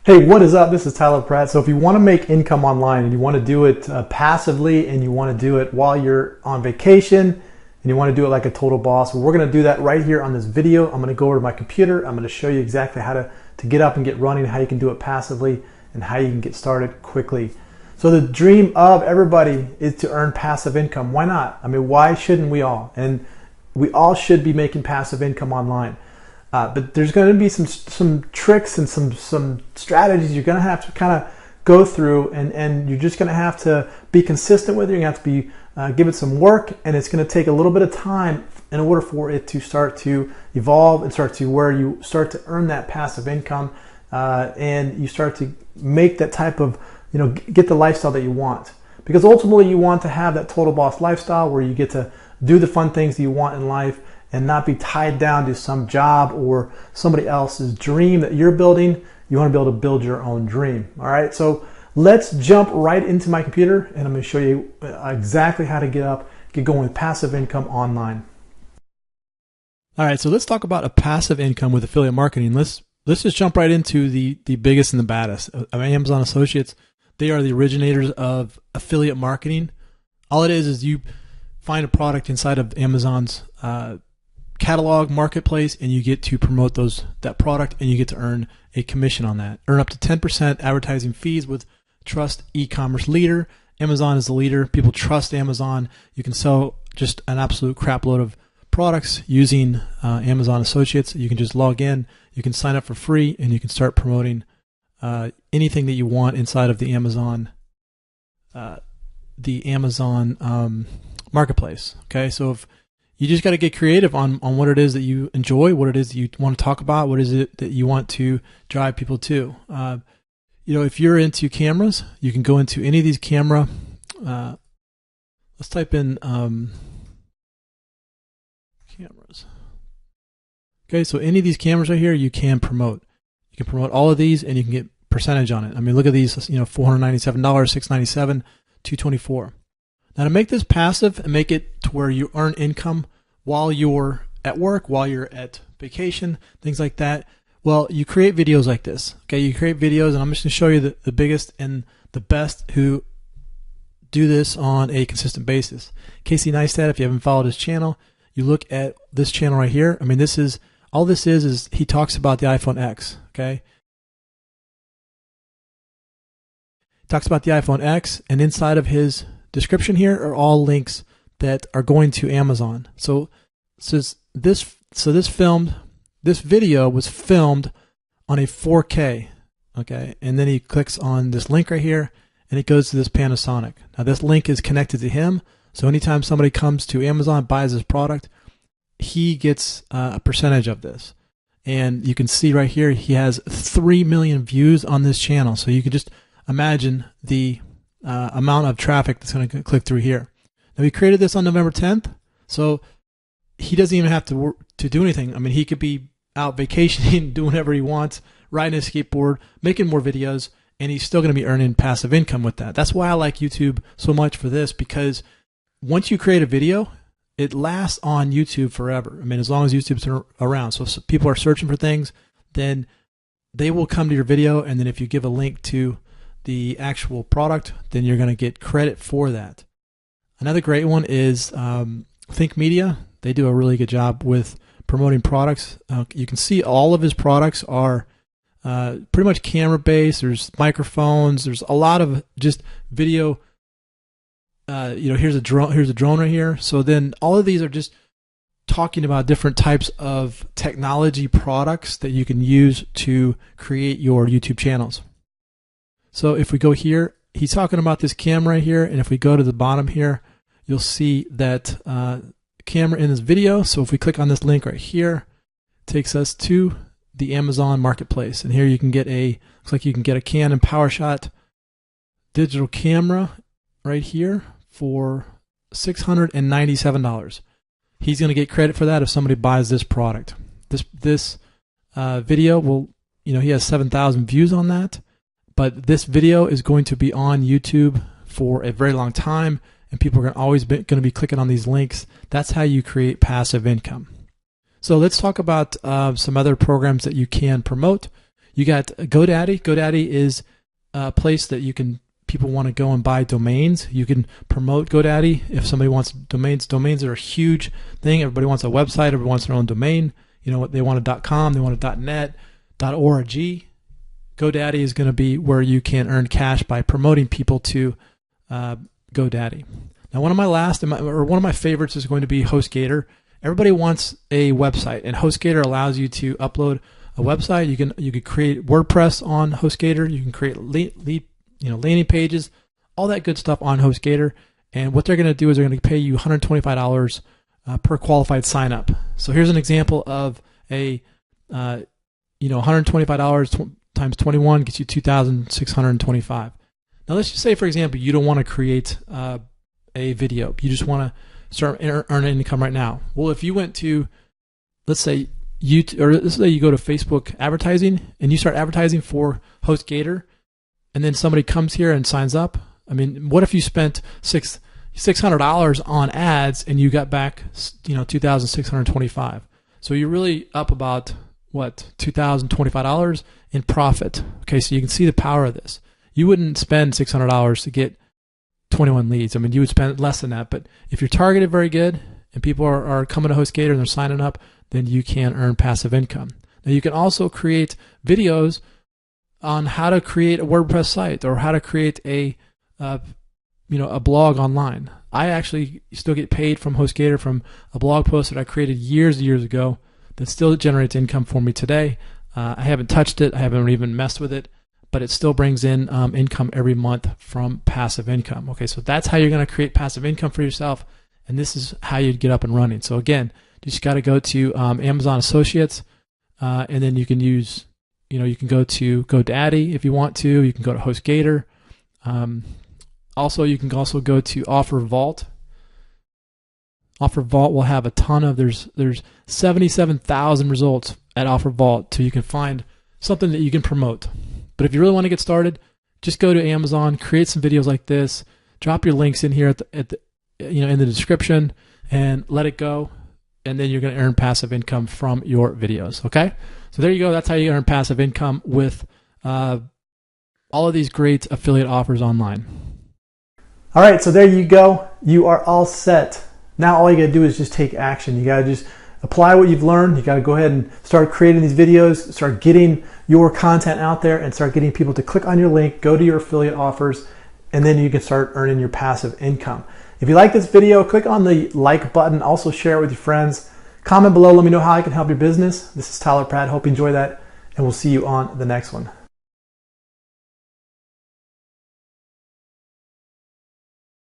Hey, what is up? This is Tyler Pratt. So if you want to make income online and you want to do it passively and you want to do it while you're on vacation and you want to do it like a total boss, well, we're going to do that right here on this video. I'm going to go over to my computer. I'm going to show you exactly how to get up and get running, how you can do it passively, and how you can get started quickly. So the dream of everybody is to earn passive income. Why not? I mean, why shouldn't we all? And we all should be making passive income online. But there's going to be some tricks and some strategies you're going to have to kind of go through, and you're just going to have to be consistent with it. You're going to have to be give it some work, and it's going to take a little bit of time in order for it to start to evolve and start to where you start to earn that passive income, and you start to make that type of, get the lifestyle that you want. Because ultimately you want to have that total boss lifestyle where you get to do the fun things that you want in life and not be tied down to some job or somebody else's dream that you're building. You want to be able to build your own dream. All right, so let's jump right into my computer and I'm going to show you exactly how to get going with passive income online. All right, so let's talk about a passive income with affiliate marketing. Let's just jump right into the biggest and the baddest of Amazon Associates. They are the originators of affiliate marketing. All it is you find a product inside of Amazon's catalog marketplace, and you get to promote that product, and you get to earn a commission on that. Earn up to 10% advertising fees with Trust E-commerce leader. Amazon is the leader. People trust Amazon. You can sell just an absolute crap load of products using Amazon Associates. You can just log in, you can sign up for free, and you can start promoting anything that you want inside of the Amazon marketplace. Okay, so if you just got to get creative on what it is that you enjoy, what it is that you want to talk about, what is it that you want to drive people to. If you're into cameras, you can go into any of these camera. Let's type in cameras. Okay, so any of these cameras right here, you can promote. You can promote all of these, and you can get percentage on it. I mean, look at these. $497, $697, $224. Now, to make this passive and make it to where you earn income while you're at work, while you're at vacation, things like that, well, you create videos like this. Okay, you create videos, and I'm just going to show you the biggest and the best who do this on a consistent basis. Casey Neistat, if you haven't followed his channel, you look at this channel right here. I mean, all this is he talks about the iPhone X. Okay, he talks about the iPhone X, and inside of his description here are all links that are going to Amazon. So this video was filmed on a 4K, okay, and then he clicks on this link right here, and it goes to this Panasonic. Now this link is connected to him, so anytime somebody comes to Amazon, buys this product, he gets a percentage of this. And you can see right here, he has 3 million views on this channel. So you can just imagine the amount of traffic that's going to click through here. Now, we created this on November 10th, so he doesn't even have to do anything. I mean, he could be out vacationing, doing whatever he wants, riding his skateboard, making more videos, and he's still going to be earning passive income with that. That's why I like YouTube so much for this, because once you create a video, it lasts on YouTube forever. I mean, as long as YouTube's around. So if people are searching for things, then they will come to your video, and then if you give a link to the actual product, then you're going to get credit for that. Another great one is Think Media. They do a really good job with promoting products. You can see all of his products are pretty much camera based. There's microphones. There's a lot of just video. Here's a drone right here. So then all of these are just talking about different types of technology products that you can use to create your YouTube channels. So if we go here, he's talking about this camera right here, and if we go to the bottom here, you'll see that camera in this video. So if we click on this link right here, it takes us to the Amazon Marketplace, and here you can get looks like you can get a Canon PowerShot digital camera right here for $697. He's going to get credit for that if somebody buys this product. This video will, he has 7,000 views on that. But this video is going to be on YouTube for a very long time, and people are always going to be clicking on these links. That's how you create passive income. So let's talk about some other programs that you can promote. You got GoDaddy. GoDaddy is a place that people want to go and buy domains. You can promote GoDaddy if somebody wants domains. Domains are a huge thing. Everybody wants a website. Everybody wants their own domain. You know what? They want a .com. They want a .net, .org. GoDaddy is going to be where you can earn cash by promoting people to GoDaddy. Now, one of my favorites is going to be HostGator. Everybody wants a website, and HostGator allows you to upload a website. You can create WordPress on HostGator. You can create landing pages, all that good stuff on HostGator. And what they're going to do is they're going to pay you $125 per qualified sign up. So here's an example of a $125 times 21 gets you $2,625. Now let's just say, for example, you don't want to create a video. You just want to start earning income right now. Well, if you went to, let's say you go to Facebook advertising and you start advertising for HostGator, and then somebody comes here and signs up. I mean, what if you spent $600 on ads and you got back $2,625? So you're really up about $2,025 in profit. Okay, so you can see the power of this. You wouldn't spend $600 to get 21 leads. I mean, you would spend less than that. But if you're targeted very good and people are coming to HostGator and they're signing up, then you can earn passive income. Now, you can also create videos on how to create a WordPress site or how to create a blog online. I actually still get paid from HostGator from a blog post that I created years ago that still generates income for me today. I haven't touched it. I haven't even messed with it, but it still brings in income every month from passive income. Okay, so that's how you're going to create passive income for yourself, and this is how you get up and running. So again, you just got to go to Amazon Associates, and then you can use, you can go to GoDaddy if you want to. You can go to HostGator. Also, you can also go to OfferVault. OfferVault will have a ton of, there's 77,000 results at OfferVault, so you can find something that you can promote. But if you really want to get started, just go to Amazon, create some videos like this, drop your links in here in the description, and let it go, and then you're going to earn passive income from your videos. Okay, so there you go. That's how you earn passive income with all of these great affiliate offers online. All right, so there you go. You are all set. Now all you got to do is just take action. You got to just apply what you've learned. You got to go ahead and start creating these videos, start getting your content out there, and start getting people to click on your link, go to your affiliate offers, and then you can start earning your passive income. If you like this video, click on the like button. Also share it with your friends. Comment below. Let me know how I can help your business. This is Tyler Pratt. Hope you enjoy that, and we'll see you on the next one.